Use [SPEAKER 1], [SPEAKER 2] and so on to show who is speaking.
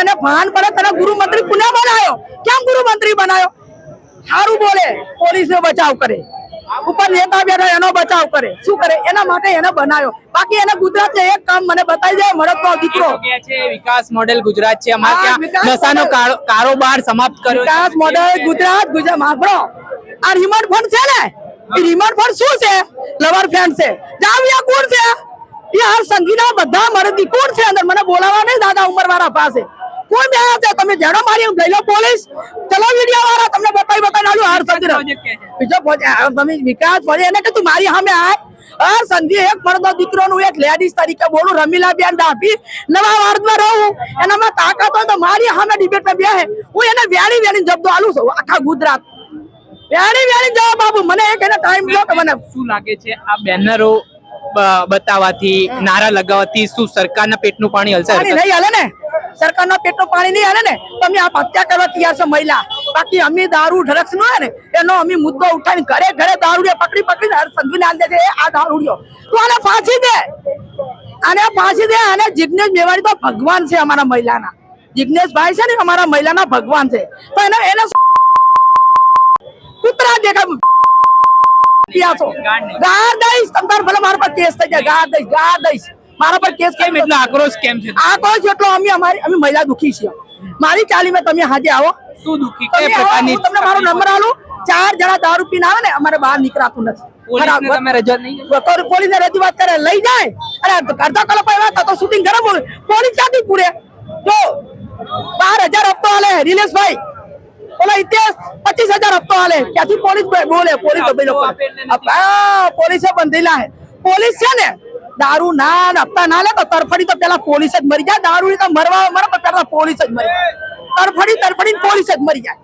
[SPEAKER 1] तने भान पड़े तने गुरु मंत्री पुणे बनायो केम गुरु मंत्री बनायो हारू बोले पोलीस ने बचाव करे ऊपर नेता बैठा एनो बचाव करे शू करे एना माटे एने बनायो बाकी एने गुजरात ने एक काम मने बताई दे मरदनो दीकरो
[SPEAKER 2] કે છે વિકાસ મોડેલ ગુજરાત છે અમાર
[SPEAKER 1] હા,
[SPEAKER 2] ત્યાં
[SPEAKER 1] વિકાસ
[SPEAKER 2] નશાનો કારોબાર સમાપ્ત કર્યો
[SPEAKER 1] विकास मॉडल गुजरात मागड़ो आ रिमोट फोन छे ने रिमोट फोन शू छे लवर फैन छे जाविया कोण छे यार संगीना बधा मरदी कोण छे अंदर मने बोलावा नहीं दादा उमर वाला पासे कोण बेया छे તમે જેડો મારી લઈ લો પોલીસ ચલો વિડિયો વાળા તમને બતાઈ આલું હાર સંગીના બીજો તમે વિકાસ પડે એને કે તું મારી સામે આય હર સંગી એક મરદો દીકરોનું એક લેડીઝ તરીકે બોલું રમીલા બેન ડાભી નવા વાર્ડમાં રહું એનામાં તાકાત હોય તો મારી સામે ડિબેટમાં બેહે હું એને વેણી વેણી જબ્દો આલું છું આખા ગુજરાત વેણી વેણી જવાબ આપું મને એક એને ટાઈમ લો કે મને
[SPEAKER 2] શું લાગે છે આ બેનરો બતાવવાથી નારા લગાવવાથી શું સરકારના પેટનું પાણી હલશે
[SPEAKER 1] પાણી નહીં હાલે ને સરકારના પેટનું પાણી નહીં હાલે ને તમે આ હત્યા કરવા તૈયાર છે મહિલા બાકી અમે દારૂ ડ્રગ્સ નો હે ને એનો અમે મુદ્દો ઉઠાવીને ઘરે ઘરે દારૂડિયા પકડીને સંઘવીને આલ દે છે આ દારૂડિયો તું આને ફાંસી દે અને જિગ્નેશ મેવાડી તો ભગવાન છે અમારા મહિલાના જિગ્નેશભાઈ છે ને અમારા મહિલાના ભગવાન છે તો એને કૂતરા દેખા ગાર દઈશ તમતાર ભલે મારા પર કેસ થઈ જાય ગાર દઈશ મારા પર કેસ
[SPEAKER 2] કેમ એટલો આક્રોશ કેમ છે
[SPEAKER 1] આક્રોશ એટલો અમે મહિલા દુખી છીએ મારી ચાલીમાં તમે હાજે આવો
[SPEAKER 2] શું દુખી કઈ પ્રકારની
[SPEAKER 1] તમને મારો નંબર આલું 4 જણા દારૂ પીને આવે ને અમારે બહાર નીકળાતું નથી
[SPEAKER 2] તમે રજૂઆત નહીં
[SPEAKER 1] પોલીસ રજૂઆત કરે લઈ જાય અરે અડધા કલાક પહેલા તો શૂટિંગ કરે પોલીસ ક્યાંથી પૂરે જો 12,000 હપ્તો આલે રિલેશભાઈ ઓલા ઇતિહાસ 25,000 હપ્તો આલે ક્યાંથી પોલીસ બોલે પોલીસે બંધેલા હે પોલીસ છે ને દારૂ ના હપ્તા ના લે તો તરફડી તો પેલા પોલીસ જ મરી જાય દારૂ તો મરવા મરે તો પેલા પોલીસ જ મરી જાય તરફડી પોલીસ જ મરી જાય